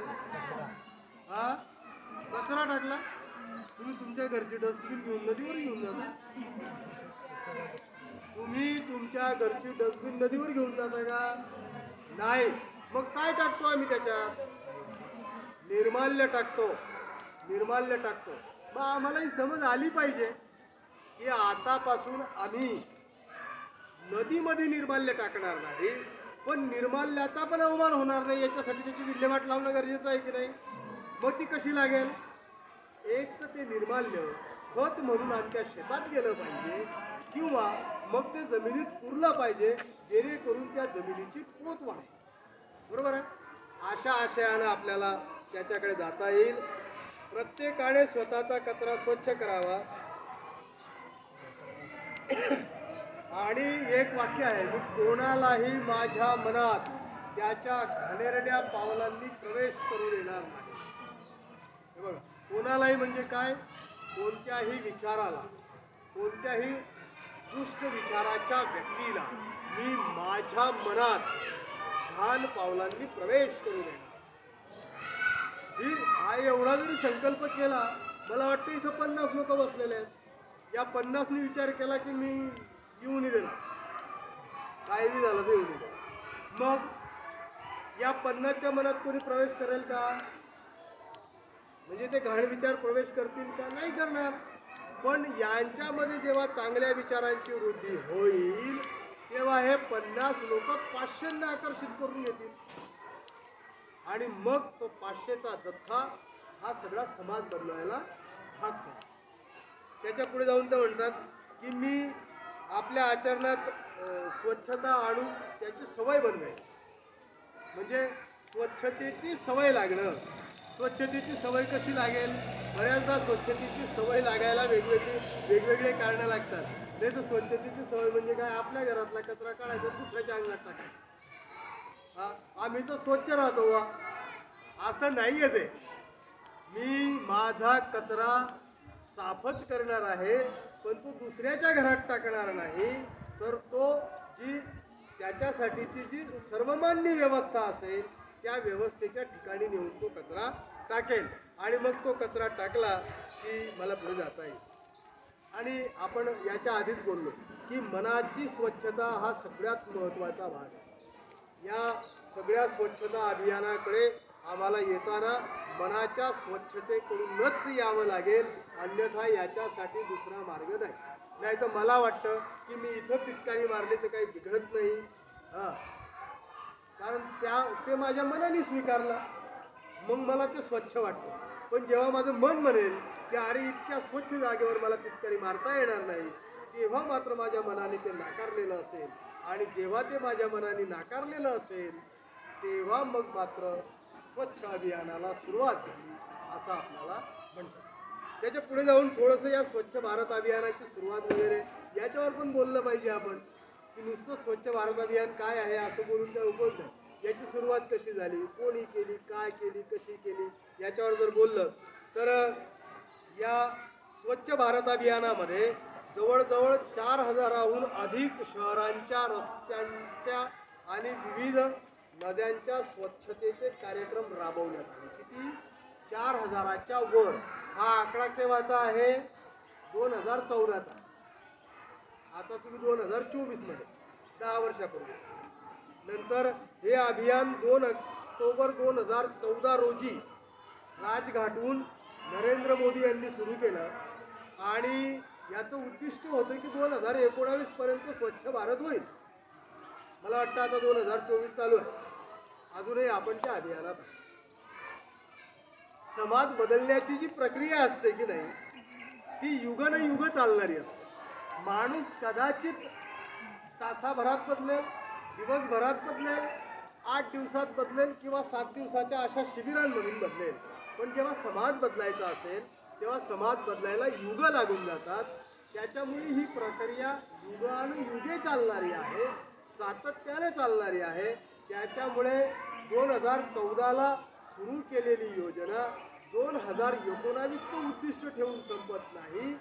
S2: हा कचरा टाकला. तुम्ही तुमच्या घरची डस्टबिन घेऊन नदीवर घेऊन जाता, तुम्ही तुमच्या घरची डस्टबिन नदीवर घेऊन जाता का नाही. मग काय टाकतो आम्ही त्याच्यात, निर्माल्य टाकतो, निर्माल्य टाकतो. मग आम्हाला ही समज आली पाहिजे की आतापासून आम्ही नदीमध्ये निर्माल्य टाकणार नाही, पण निर्माल्याचा पण अवमान होणार नाही याच्यासाठी त्याची विल्हेवाट लावणं गरजेचं आहे की नाही. मग ती कशी लागेल, एक तर ते निर्माल्य खत म्हणून आमच्या शेतात गेलं पाहिजे किंवा मग ते जमिनीत पुरलं पाहिजे, जेणेकरून त्या जमिनीची पोत वाढेल. बरोबर आहे. अशा आशयानं आपल्याला त्याच्याकडे जाता येईल. प्रत्येकाने स्वतःचा कचरा स्वच्छ करावा. आणि एक वाक्य आहे, मी कोणालाही माझ्या मनात त्याच्या घाणेरड्या पावलांनी प्रवेश करू देणार नाही. हे बघा, कोणालाही म्हणजे काय, कोणत्याही विचाराला, कोणत्याही दुष्ट विचाराच्या व्यक्तीला मी माझ्या मनात घाण पावलांनी प्रवेश करू देणार. हा एवढा जरी संकल्प केला, मला वाटतं इथं 50 लोक बसलेले आहेत. या 50नी विचार केला की मी येऊन देणार, काय बी झालं ते येऊन. मग या 50च्या मनात कोणी प्रवेश करेल का, म्हणजे ते घाण विचार प्रवेश करतील का, नाही करणार. पण यांच्यामध्ये जेव्हा चांगल्या विचारांची वृद्धी होईल तेव्हा हे 50 लोक 500 आकर्षित करून येतील आणि मग तो 500चा जथ्था हा सगळा समाज बनवायला भाग पडतो. त्याच्या पुढे जाऊन ते म्हणतात की मी आपल्या आचरणात स्वच्छता आणून त्याची सवय बनवेल. म्हणजे स्वच्छतेची सवय लागणं. स्वच्छतेची सवय कशी लागेल, बऱ्याचदा स्वच्छतेची सवय लागायला वेगवेगळे कारणं लागतात. नाही तर स्वच्छतेची सवय म्हणजे काय, आपल्या घरातला कचरा काढायचा दुसऱ्याच्या अंगणात टाकायचा. आम्ही तर स्वच्छ राहतो वा, असं नाही आहे ते. मी माझा कचरा साफच करणार आहे, पण तो दुसऱ्याच्या घरात टाकणार नाही, तर तो जी त्याच्यासाठीची जी सर्वमान्य व्यवस्था असेल त्या व्यवस्थेच्या ठिकाणी नेऊन तो कचरा टाकेल. आणि मग तो कचरा टाकला की मला पुढे जाता येईल. आणि आपण याच्या आधीच बोललो की मनाची स्वच्छता हा सगळ्यात महत्त्वाचा भाग आहे. या सगळ्या स्वच्छता अभियानाकडे आम्हाला येताना मनाच्या स्वच्छतेकडूनच यावं लागेल, अन्यथा याच्यासाठी दुसरा मार्ग नाही. नाही तर मला वाटतं की मी इथं पिचकारी मारली तर काही बिघडत नाही, कारण ते माझ्या मनाने स्वीकारलं, मग मला ते स्वच्छ वाटतं. पण जेव्हा माझं मन म्हणेल की अरे इतक्या स्वच्छ जागेवर मला पिचकारी मारता येणार नाही, तेव्हा मात्र माझ्या मनाने ते नाकारलेलं असेल. आणि जेव्हा ते माझ्या मनाने नाकारलेलं असेल तेव्हा मग मात्र स्वच्छ अभियानाला सुरुवात झाली असं आपल्याला म्हणतात. त्याच्या पुढे जाऊन थोडंसं या स्वच्छ भारत अभियानाची सुरुवात वगैरे याच्यावर पण बोललं पाहिजे आपण, की नुसतं स्वच्छ भारत अभियान काय आहे असं बोलून काय उपयोग नाही. याची सुरुवात कशी झाली, कोणी केली, काय केली, कशी केली, याच्यावर जर बोललं तर या स्वच्छ भारत अभियानामध्ये जवळजवळ 4,000हून अधिक शहरांच्या रस्त्यांच्या आणि विविध नद्यांच्या स्वच्छतेचे कार्यक्रम राबवण्यात आले. किती? 4,000च्या वर. हा आकडा केव्हाचा आहे? 2014चा. आता तुम्ही 2024 मध्ये 10 वर्षापूर्वी. नंतर हे अभियान 2 ऑक्टोबर 2014 रोजी राजघाटहून नरेंद्र मोदी यांनी सुरू केलं आणि याचं उद्दिष्ट होतं की 2019 पर्यंत स्वच्छ भारत होईल. मला वाटतं आता 2024 चालू आहे, अजूनही आपण त्या अभियानात आहोत. समाज बदलण्याची जी प्रक्रिया असते की नाही, ती युगानुयुग चालणारी असते. माणूस कदाचित तासाभरात बदलेल, दिवसभरात बदलेल, 8 दिवसात बदलेल किंवा 7 दिवसाच्या अशा शिबिरांमधून बदलेल. पण जेव्हा समाज बदलायचा असेल तेव्हा समाज बदलायला युग लागून जातात. त्याच्यामुळे ही प्रक्रिया युगानुयुगे चालणारी आहे, सातत्याने चालणारी आहे. त्याच्यामुळे 2014ला सुरू केलेली योजना 2019चं उद्दिष्ट ठेवून संपत नाही,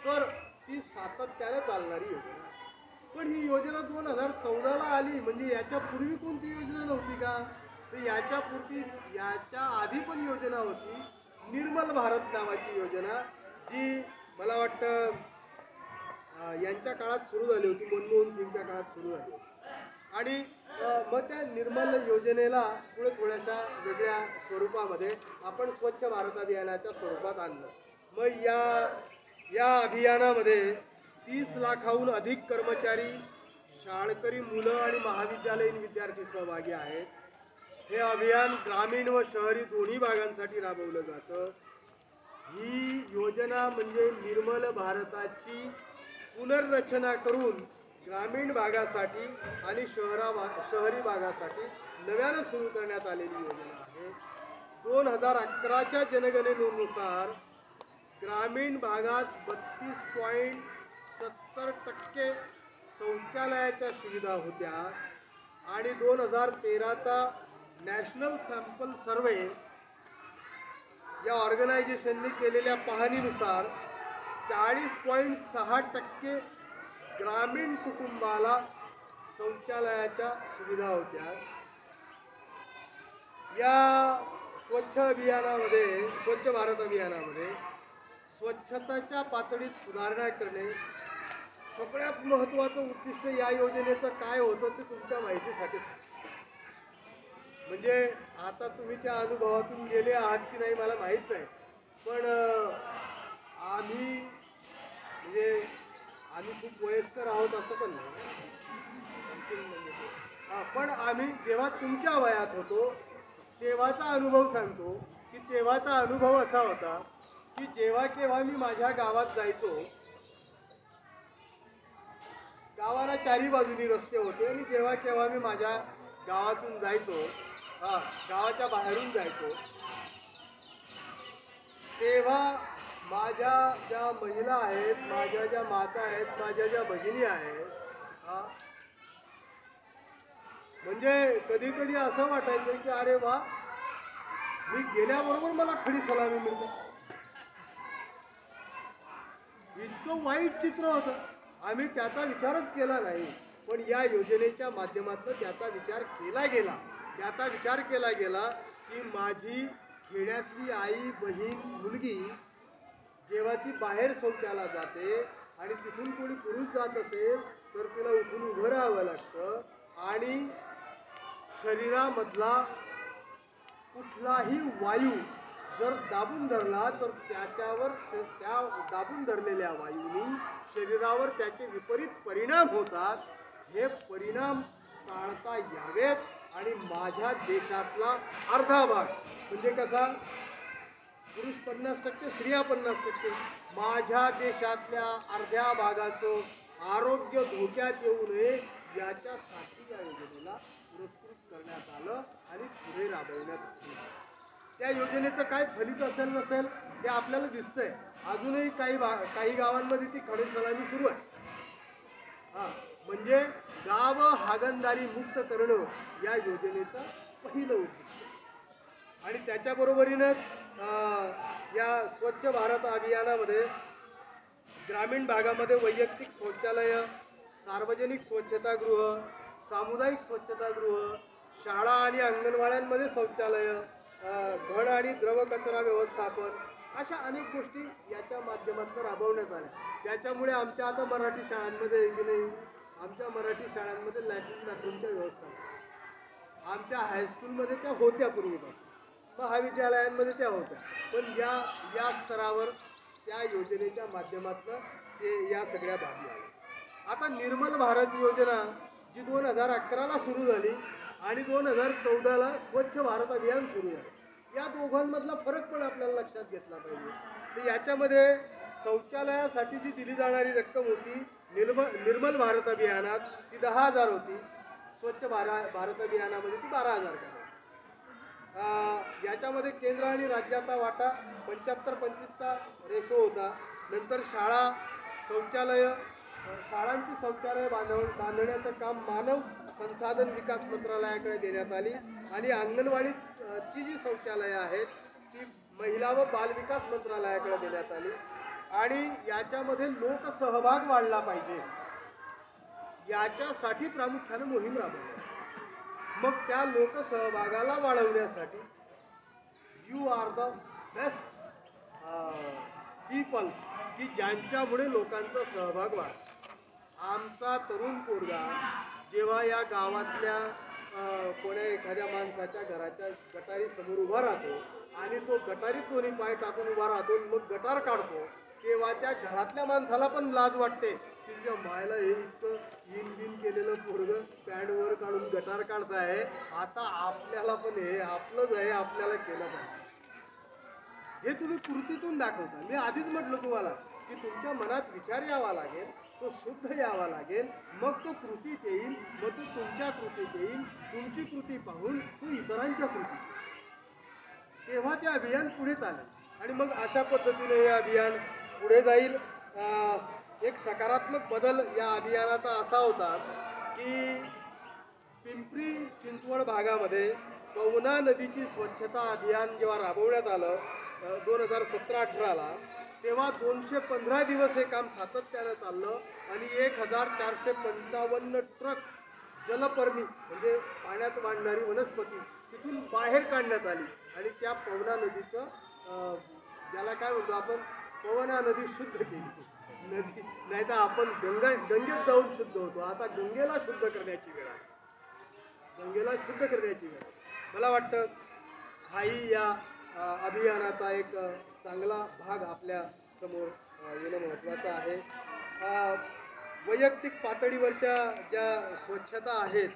S2: तर ती सातत्याने चालणारी योजना. पण ही योजना 2014ला आली म्हणजे याच्या पूर्वी कोणती योजना नव्हती का? तर याच्या आधी पण योजना होती, निर्मल भारत नावाची योजना, जी मला वाटतं यांच्या काळात सुरू झाली होती, मनमोहन सिंगच्या काळात सुरू झाली होती. आणि मग त्या निर्मल योजनेला पुढे थोड्याशा वेगळ्या स्वरूपामध्ये आपण स्वच्छ भारत अभियानाच्या स्वरूपात आणलं. मग या अभियानामध्ये 30 लाखाहून अधिक कर्मचारी, शाळकरी मुलं आणि महाविद्यालयीन विद्यार्थी सहभागी आहेत. हे अभियान ग्रामीण व शहरी दोन्ही भागांसाठी राबवलं जातं. ही योजना म्हणजे निर्मल भारताची पुनर्रचना करून ग्रामीण भागासाठी आणि शहरी भागासाठी नव्यानं सुरू करण्यात आलेली योजना आहे. 2011च्या जनगणनेनुसार ग्रामीण भागात 32.70% शौचालयाच्या सुविधा होत्या आणि 2013चा नॅशनल सॅम्पल सर्वे या ऑर्गनायझेशनने केलेल्या पाहणीनुसार 40.6% ग्रामीण कुटुंबाला शौचालयाच्या सुविधा होत्या. या स्वच्छ भारत अभियानामध्ये स्वच्छतेच्या पातळीत सुधारणा करणे सगळ्यात महत्त्वाचं उद्दिष्ट या योजनेचं काय होतं ते तुमच्या माहितीसाठी. म्हणजे आता तुम्ही त्या अनुभवातून गेले आहात की नाही मला माहीत नाही, पण आम्ही खूप वयस्कर आहोत असं पण नाही. पण आम्ही जेव्हा तुमच्या वयात होतो तेव्हाचा अनुभव सांगतो की तेव्हाचा अनुभव असा होता की जेव्हा केव्हा मी माझ्या गावात जायचो, गावाला चारी बाजूनी रस्ते होते आणि जेव्हा केव्हा मी माझ्या गावातून जायचो, गावाच्या बाहेरून जायचो, तेव्हा माझ्या ज्या महिला आहेत, माझ्या ज्या माता आहेत, माझ्या ज्या भगिनी आहेत, म्हणजे कधी कधी असं वाटायचं की अरे वा, मी गेल्याबरोबर मला खडी सलामी मिळते. इतकं वाईट चित्र होतं. आम्ही त्याचा विचारच केला नाही, पण या योजनेच्या माध्यमातून त्याचा विचार केला गेला की माझी खेड्यातली आई, बहीण, मुलगी जेव्हा ती बाहेर शौचाला जाते आणि तिथून कोणी पुरुष जात असेल तर तिला उठून उभं राहावं लागतं आणि शरीरामधला कुठलाही वायू जर दाबून धरला तर त्या दाबून धरलेल्या वायूंनी शरीरावर त्याचे विपरीत परिणाम होतात. हे परिणाम टाळता यावेत आणि माझ्या देशातला अर्धा भाग म्हणजे कसा, पुरुष 50%, स्त्रिया 50%, माझ्या देशातल्या अर्ध्या भागाचं आरोग्य धोक्यात येऊ नये याच्यासाठी या योजनेला पुरस्कृत करण्यात आलं आणि पुढे राबवण्यात आलं. त्या योजनेचं काय फलित असेल नसेल हे आपल्याला दिसतंय. अजूनही काही गावांमध्ये ती खडी सलामी सुरू आहे. म्हणजे गाव हागणदारी मुक्त करणं या योजनेचं पहिलं उद्दिष्ट. आणि त्याच्याबरोबरीनंच या स्वच्छ भारत अभियानामध्ये ग्रामीण भागामध्ये वैयक्तिक शौचालय, सार्वजनिक स्वच्छतागृह, सामुदायिक स्वच्छतागृह, शाळा आणि अंगणवाड्यांमध्ये शौचालय, घन आणि द्रव कचरा व्यवस्थापन, अशा अनेक गोष्टी याच्या माध्यमातून राबवण्यात आल्या. त्याच्यामुळे आमच्या आता मराठी शाळांमध्ये की नाही, आमच्या मराठी शाळांमध्ये लॅट्रिन बाथरूमच्या व्यवस्था आहे. आमच्या हायस्कूलमध्ये त्या होत्या पूर्वीपासून, महाविद्यालयांमध्ये त्या होत्या, पण या स्तरावर त्या योजनेच्या माध्यमातून ते या सगळ्या बाबी आल्या. आता निर्मल भारत योजना जी 2011ला सुरू झाली आणि 2014ला स्वच्छ भारत अभियान सुरू झालं, या दोघांमधला फरक पण आपल्याला लक्षात घेतला पाहिजे. तर याच्यामध्ये शौचालयासाठी जी दिली जाणारी रक्कम होती निर्मल भारत अभियानात ती 10,000 होती, स्वच्छ भारत अभियानामध्ये ती 12,000 करण्यात. याच्यामध्ये केंद्र आणि राज्याचा वाटा 75-25चा रेशो होता. नंतर शाळांची शौचालय बांधण्याचं काम मानव संसाधन विकास मंत्रालयाकडे देण्यात आली आणि अंगणवाडीची जी शौचालयं आहेत ती महिला व बालविकास मंत्रालयाकडे देण्यात आली. आणि याच्यामध्ये लोकसहभाग वाढला पाहिजे याच्यासाठी प्रामुख्याने मोहीम राबवली. मग त्या लोकसहभागाला वाढवण्यासाठी you are the best peoples, की ज्यांच्यामुळे लोकांचा सहभाग वाढतो. आमचा तरुण पोरगा जेव्हा या गावातल्या कोण्या एखाद्या माणसाच्या घराच्या गटारीसमोर उभा राहतो आणि तो गटारीत दोन्ही पाय टाकून उभा राहतो, मग गटार काढतो, तेव्हा त्या घरातल्या माणसाला पण लाज वाटते की तुझ्या मायला हे इतकं इन केलेलं पोरगं पॅडवर काढून गटार काढताय, आता आपल्याला पण हे आपलंच आहे, आपल्याला केलं पाहिजे. हे तुम्ही कृतीतून दाखवता. मी आधीच म्हटलं तुम्हाला की तुमच्या मनात विचार यावा लागेल, तो शुद्ध यावा लागेल, मग तो कृतीत येईल, मग तो तुमच्या कृतीत येईल, तुमची कृती पाहून तो इतरांच्या कृतीत, तेव्हा ते अभियान पुढे चालेल आणि मग अशा पद्धतीने हे अभियान पुढे जाईल. एक सकारात्मक बदल या अभियानाचा असा होता की पिंपरी चिंचवड भागामध्ये पवना नदीची स्वच्छता अभियान जेव्हा राबवण्यात आलं 2017-18ला, तेव्हा 215 दिवस हे काम सातत्यानं चाललं आणि 1455 ट्रक जलपर्णी म्हणजे पाण्यात वाढणारी वनस्पती तिथून बाहेर काढण्यात आली आणि त्या पवना नदीचं ज्याला काय म्हणतो आपण, पवना नदी शुद्ध केली. नदी नाही तर आपण गंगेत जाऊन शुद्ध होतो, आता गंगेला शुद्ध करण्याची वेळ आहे, गंगेला शुद्ध करण्याची वेळ. मला वाटतं हाही या अभियानाचा एक चांगला भाग आपल्या समोर येणं महत्त्वाचं आहे. वैयक्तिक पातळीवरच्या ज्या स्वच्छता आहेत,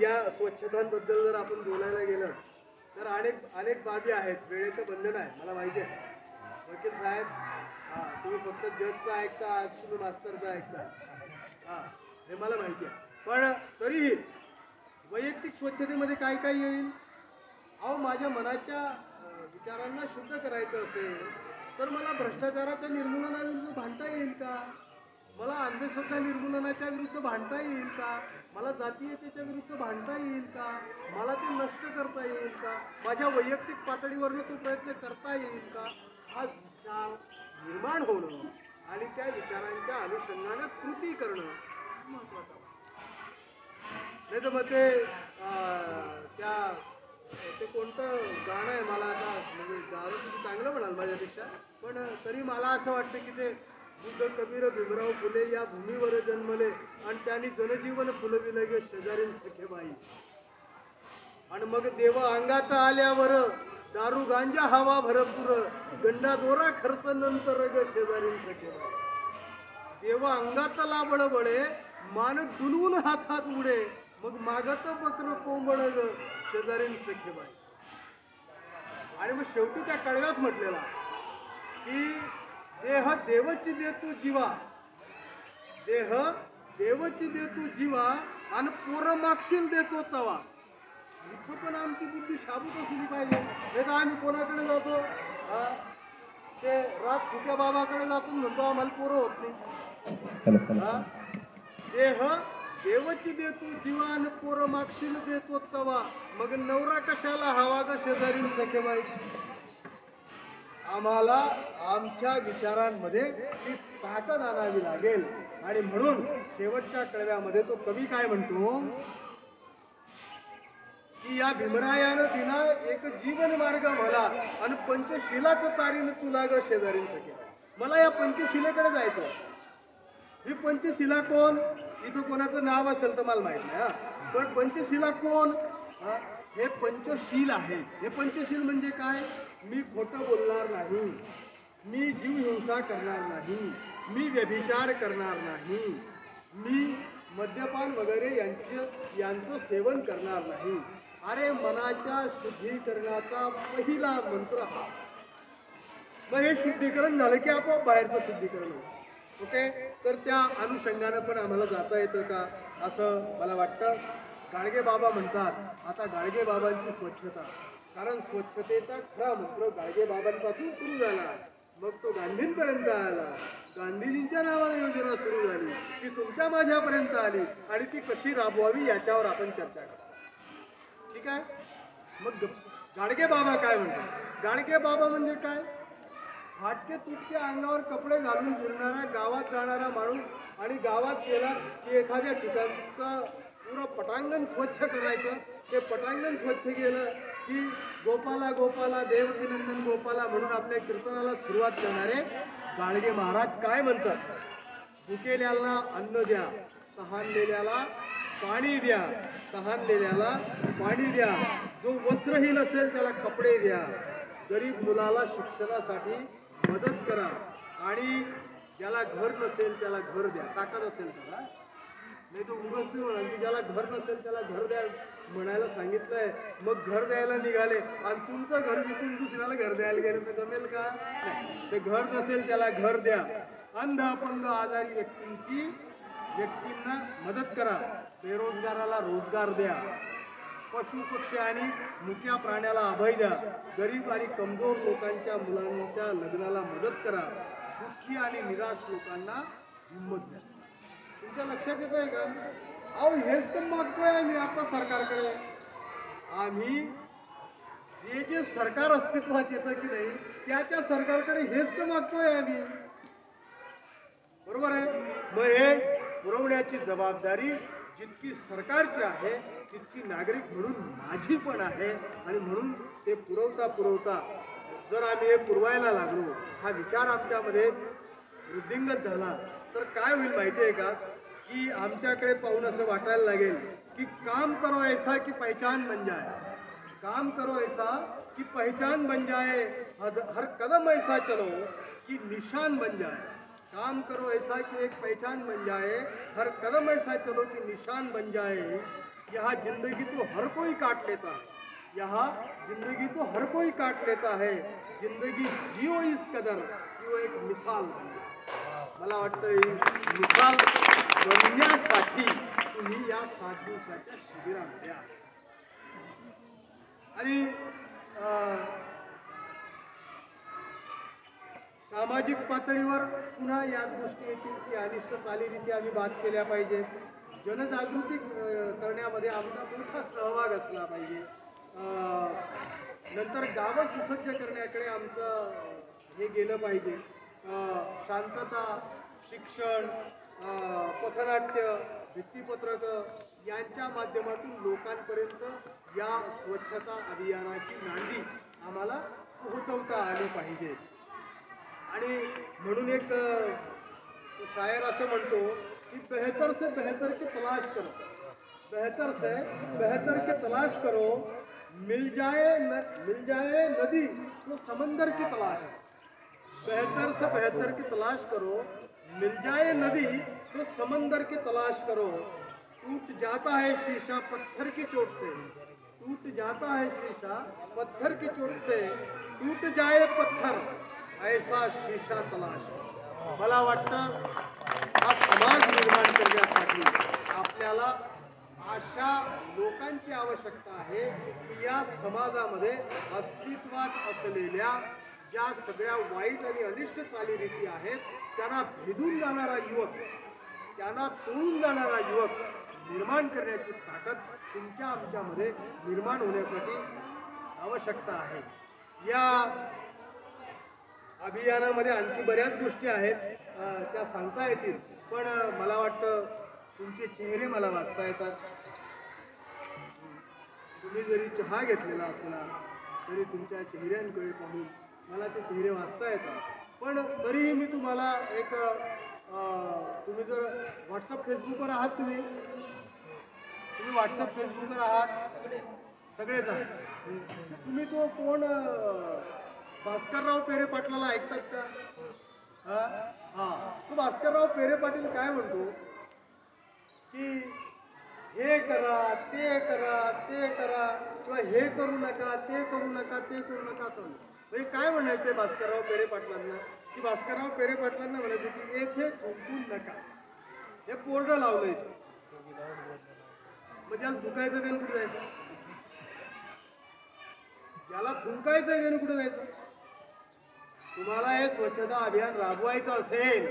S2: या स्वच्छतांबद्दल जर आपण बोलायला गेलं तर अनेक बाबी आहेत. वेळेचं बंधन आहे, मला माहिती आहे. वकील साहेब, तुम्ही फक्त जजचं ऐकता, आज तुम्ही मास्तरचं ऐकता, हे मला माहिती आहे. पण तरीही वैयक्तिक स्वच्छतेमध्ये काय काय येईल? अहो, माझ्या मनाच्या विचारांना शुद्ध करायचं असेल तर मला भ्रष्टाचाराच्या निर्मूलनाविरुद्ध भांडता येईल का? मला अंधश्रद्धा निर्मूलनाच्या विरुद्ध भांडता येईल का? मला जातीयतेच्या विरुद्ध भांडता येईल का? मला ते नष्ट करता येईल का? माझ्या वैयक्तिक पातळीवरनं तो प्रयत्न करता येईल का? हा विचार निर्माण होणं आणि त्या विचारांच्या अनुषंगानं कृती करणं महत्त्वाचं. नाही तर मग ते कोणतं गाणं आहे, मला आता म्हणजे गाणं तुम्ही चांगलं म्हणाल माझ्यापेक्षा, पण तरी मला असं वाटतं की ते बुद्ध कबीर भीमराव फुले या भूमीवर जन्मले आणि त्यांनी जनजीवन फुलविले गे शेजारीन सखेबाई, आणि मग देव अंगात आल्यावर दारू गांजा हवा भरपूर गंडा दोरा खर्च नंतर ग शेजारीन सखेबाई. देव अंगातला बळबळे मान डुलवून हातात उडे, मग मागत बकर कोंबड ग शेजारीन सखेबाई. आणि मग शेवटी त्या कळव्यात म्हटलेला की देह देवची देतू जीवा, देह देवची देतू जीवा आणि पोरं मागशील देतो तवा. इथं पण आमची बुद्धी शाबूत असली पाहिजे. नाही तर आम्ही कोणाकडे जातो, ते राज फुक्या बाबाकडे जातो, म्हणतो आम्हाला पोरं होत नाही. देह देवची देतू जीवा आणि पोरं मागशील देतो तवा, मग नवरा कशाला हवा ग शेजारीन सखेबाई. आम्हाला आमच्या विचारांमध्ये ती ताकद आणावी लागेल. आणि म्हणून शेवटच्या कळव्यामध्ये तो कवी काय म्हणतो की या भीमरायानं दिला एक जीवन मार्ग मला आणि पंचशिलाचं तारीन तुला ग शेजारीन सखे. मला या पंचशिलेकडे जायचं. ही पंचशिला कोण? इथं कोणाचं नाव असेल तर मला माहित नाही हा, पण पंचशिला कोण? हा, हे पंचशील आहे. हे पंचशील म्हणजे काय? मी खोटं बोलणार नाही, मी जीव हिंसा करणार नाही, मी व्यभिचार करणार नाही, मी मद्यपान वगैरे यांचं सेवन करणार नाही. अरे मनाच्या शुद्धीकरणाचा पहिला मंत्र हा. मग हे शुद्धीकरण झालं की आपोआप बाहेरचं शुद्धीकरण होतं. ओके, तर त्या अनुषंगानं पण आम्हाला जाता येतं का असं मला वाटतं. गाडगे बाबा म्हणतात, आता गाडगे बाबांची स्वच्छता, कारण स्वच्छतेचा खरा मंत्र गाडगे बाबांपासून सुरू झाला, मग तो गांधींपर्यंत आला. गांधीजींच्या नावाने योजना सुरू झाली, ती तुमच्या माझ्यापर्यंत आली आणि ती कशी राबवावी याच्यावर आपण चर्चा करू. ठीक आहे. मग गाडगे बाबा काय म्हणतात? गाडगे बाबा म्हणजे काय? फाटके तुटके अंगावर कपडे घालून फिरणारा, गावात जाणारा माणूस आणि गावात गेला की एखाद्या ठिकाणचं पुरं पटांगण स्वच्छ करायचं. ते पटांगण स्वच्छ केलं की गोपाला गोपाला देवकीनंदन गोपाला म्हणून आपल्या कीर्तनाला सुरुवात करणारे गाडगे महाराज काय म्हणतात? भुकेल्याला अन्न द्या, तहानलेल्याला पाणी द्या, तहानलेल्याला पाणी द्या, जो वस्त्रहीन असेल त्याला कपडे द्या, गरीब मुलाला शिक्षणासाठी मदत करा आणि ज्याला घर नसेल त्याला घर द्या. ताकद असेल त्याला, नाही तो उगाच नाही म्हणाल की ज्याला घर नसेल त्याला घर द्या म्हणायला सांगितलंय. मग घर द्यायला निघाले आणि तुमचं घर विकून दुसऱ्याला घर द्यायला गेलं तर जमेल का? ते घर नसेल त्याला घर द्या. अंध अपंग आजारी व्यक्तींना मदत करा, बेरोजगाराला रोजगार द्या, पशु पक्षी आणि मुक्या प्राण्याला अभय द्या, गरीब आणि कमजोर लोकांच्या मुलांच्या लग्नाला मदत करा, दुःखी आणि निराश लोकांना हिंमत द्या. तुमच्या लक्षात येत आहे का? अहो हेच तर मागतोय आम्ही आता सरकारकडे. आम्ही जे जे सरकार अस्तित्वात येतं की नाही त्या सरकारकडे हेच तर मागतोय आम्ही. बरोबर आहे. मग हे पुरवण्याची जबाबदारी जितकी सरकारची आहे तितकी नागरिक म्हणून माझी पण आहे. आणि म्हणून ते पुरवता जर आम्ही हे पुरवायला लागलो, हा विचार आमच्यामध्ये वृद्धिंगत झाला तर काय होईल माहिती आहे का? की आमच्याकडे पाहून असं वाटायला लागेल की काम करो ऐसा की पहचान बन जाए, काम करो ऐसा कि पहचान बन जाए, हर कदम ऐसा चलो कि निशान बन जाए. काम करो ऐसा कि एक पहचान बन जाए, हर कदम ऐसा चलो कि निशान बन जाए. यहाँ जिंदगी तो हर कोई काट लेता है, यहाँ जिंदगी तो हर कोई काट लेता है, जिंदगी जियो इस कदर कि वो एक मिसाल बन जाए. मला वाटतं ही मिसाल बनण्यासाठी तुम्ही या 7 दिवसाच्या शिबिरामध्ये आहात. आणि सामाजिक पातळीवर पुन्हा याच गोष्टी येतील की अनिष्ट चालीरीती आम्ही बाद केल्या पाहिजेत. जनजागृती करण्यामध्ये आमचा मोठा सहभाग असला पाहिजे. नंतर गावं सुसज्ज करण्याकडे आमचं हे गेलं पाहिजे. शांतता, शिक्षण, पथनाट्य, भित्तीपत्रकं यांच्या माध्यमातून लोकांपर्यंत या स्वच्छता अभियानाची नांदी आम्हाला पोहोचवता आली पाहिजे. आणि म्हणून एक शायर असं म्हणतो की बेहतर से बेहतर की तलाश करो, बेहतर से बेहतर की तलाश करो, मिल जाए नदी तो समंदर की तलाश. बेहतर से बेहतर की तलाश करो, मिल जाए नदी तो समंदर की तलाश करो. टूट जाता है शीशा पत्थर की चोट से, टूट जाता है शीशा पत्थर की चोट से, टूट जाए पत्थर ऐसा शीशा तलाश. मला वाटतं हा समाज निर्माण करण्यासाठी आपल्याला अशा लोकांची आवश्यकता आहे की या समाजामध्ये अस्तित्वात असलेल्या ज्या सगळ्या वाईट आणि अनिष्ट चालीरीती आहेत त्यांना भेदून जाणारा युवक, त्यांना तोडून जाणारा युवक निर्माण करण्याची ताकद तुमच्या आमच्यामध्ये निर्माण होण्यासाठी आवश्यकता आहे. या अभियानामध्ये आणखी बऱ्याच गोष्टी आहेत, त्या सांगता येतील, पण मला वाटतं तुमचे चेहरे मला वाचता येतात. तुम्ही जरी चहा घेतलेला असला तरी तुमच्या चेहऱ्यांकडे पाहून मला ते चेहरे वाचता येतात. पण तरीही मी तुम्हाला एक तुम्ही जर व्हॉट्सअप फेसबुकवर आहात, तुम्ही व्हॉट्सअप फेसबुकवर आहात सगळेच आहात. तुम्ही तो कोण भास्करराव पेरे पाटलाला ऐकतात का? हा, तो भास्करराव पेरे पाटील काय म्हणतो की हे करा, ते करा, ते करा, किंवा हे करू नका, ते करू नका, ते करू नका असं म्हणतो. म्हणजे काय म्हणायचंय भास्करराव पेरे पाटलांना, की भास्करराव पेरे पाटलांना म्हणायचं की येथे थुंकू नका, हे बोर्ड लावलंय. मग ज्याला थुकायचं त्याने कुठे जायचं? ज्याला थुंकायचं त्याने कुठे जायचं? तुम्हाला हे स्वच्छता अभियान राबवायचं असेल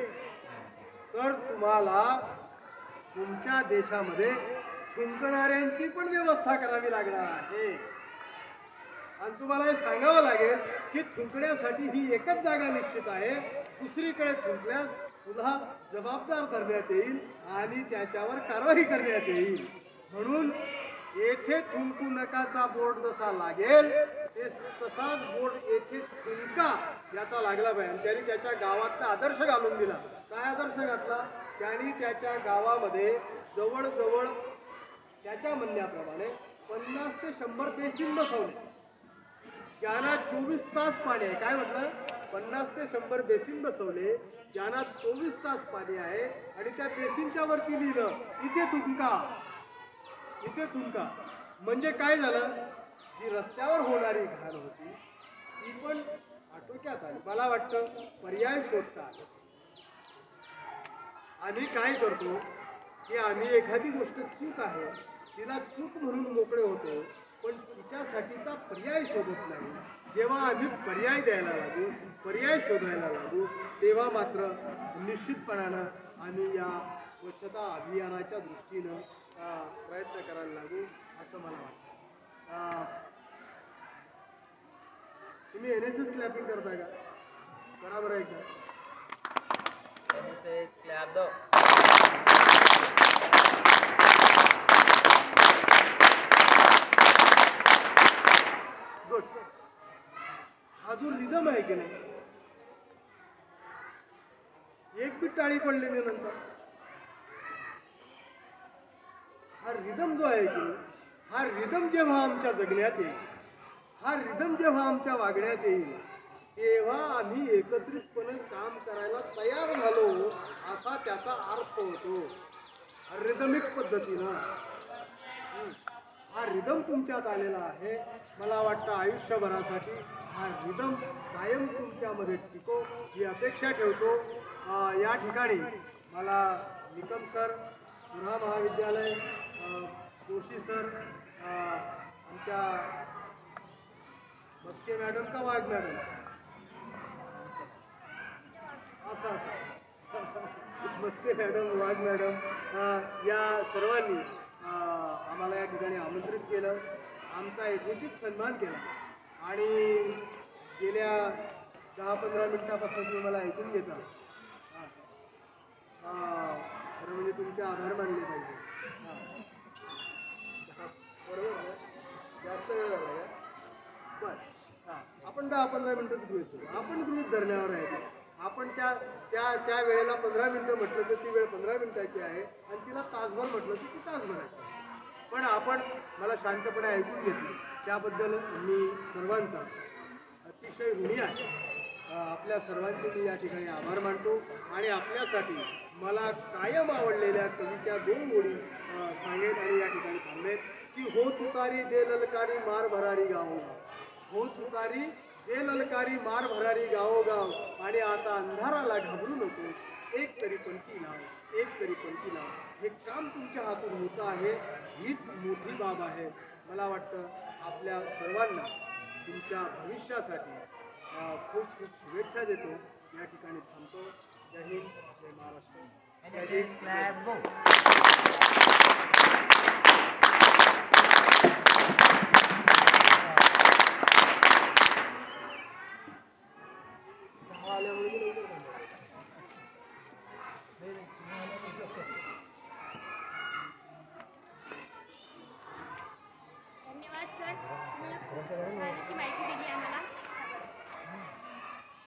S2: तर तुम्हाला तुमच्या देशामध्ये थुंकणाऱ्यांची पण व्यवस्था करावी लागणार आहे. आणि तुम्हाला हे सांगावं लागेल की थुंकण्यासाठी ही एकच जागा निश्चित आहे, दुसरीकडे थुंकल्यास पुन्हा जबाबदार धरण्यात येईल आणि त्याच्यावर कारवाई करण्यात येईल. म्हणून येथे थुंकू नकाचा बोर्ड जसा लागेल तसाच बोर्ड येथे थुंका याचा लागला पाहिजे. त्यांनी त्याच्या गावातला आदर्श घालून दिला. काय आदर्श घातला? त्यांनी त्याच्या गावामध्ये जवळजवळ त्याच्या म्हणण्याप्रमाणे 50 ते 100 बेसिन बसवले, ज्यांना 24 तास पाणी आहे. काय म्हटलं? 50 ते 100 बेसिन बसवले ज्यांना 24 तास पाणी आहे, आणि त्या बेसिनच्या वरती लिहिलं इथे थुंका, इथे थुंका. म्हणजे काय झालं? जी रस्त्यावर होणारी घाण होती ती पण आटोक्यात आली. मला वाटतं पर्याय शोधता आले. आम्ही काय करतो की आम्ही एखादी गोष्ट चूक आहे तिला चूक म्हणून मोकळे होतो, पण तिच्यासाठीचा पर्याय शोधत नाही. जेव्हा आम्ही पर्याय द्यायला लागू, पर्याय शोधायला लागू, तेव्हा मात्र निश्चितपणानं आम्ही या स्वच्छता अभियानाच्या दृष्टीनं प्रयत्न करायला लागू असं मला वाटतं. तुम्ही NSS क्लॅपिंग करता का? करा बरं एकदा.
S3: NSS क्लॅप दो.
S2: गुड. हा जो रिदम आहे की नाही, एक बी टाळी पडलेली नंतर हा रिदम जो आहे की हा रिदम जेव्हा आमच्या जगण्यात येईल, हा रिदम जेव्हा आमच्या वागण्यात येईल, तेव्हा आम्ही एकत्रितपणे काम करायला तयार झालो असा त्याचा अर्थ होतो. रिदमिक पद्धतीनं हा रिदम तुमच्यात आलेला आहे. मला वाटतं आयुष्यभरासाठी हा रिदम कायम तुमच्यामध्ये टिको ही अपेक्षा ठेवतो. या ठिकाणी मला निकम सर, पुन्हा महाविद्यालय, जोशी सर, आमच्या मस्के मॅडम का वाघ मॅडम असं मस्के मॅडम, वाघ मॅडम, या सर्वांनी आम्हाला या ठिकाणी आमंत्रित केलं, आमचा यथोचित सन्मान केला. आणि गेल्या 10-15 मिनिटापासून तुम्ही मला ऐकून घेता. खरं म्हणजे तुमचे आभार मानले पाहिजे. बरोबर ना? जास्त वेळ झाला का? बरं, हां, आपण 10-15 मिनिटं गृहीत धरू. आपण गृहीत धरण्यावर आहे. आपण त्या त्या त्या वेळेला 15 मिनिटं म्हटलं तर ती वेळ 15 मिनिटाची आहे, आणि तिला तासभर म्हटलं तर ती तासभराची. पण आपण मला शांतपणे ऐकून घेतली त्याबद्दल मी सर्वांचा अतिशय ऋणी आहे. आपल्या सर्वांचे मी या ठिकाणी आभार मानतो. आणि आपल्यासाठी मला कायम आवडलेल्या कवीच्या 2 ओळी सांगेन आणि या ठिकाणी थांबेन की हो तुतारी दे ललकारी मार भरारी गावोगाव, हो तुतारी दे ललकारी मार भरारी गावोगाव, आणि आता अंधाराला घाबरू नकोस, एक तरी पंक्ती लाव, एक तरी पंक्ती लाव. हे काम तुमच्या हातून होतं आहे, हीच मोठी बाब आहे. मला वाटतं आपल्या सर्वांना तुमच्या भविष्यासाठी खूप खूप शुभेच्छा देतो. या ठिकाणी थांबतो. जय हिंद, जय महाराष्ट्र.
S3: NSS क्लॅप गो.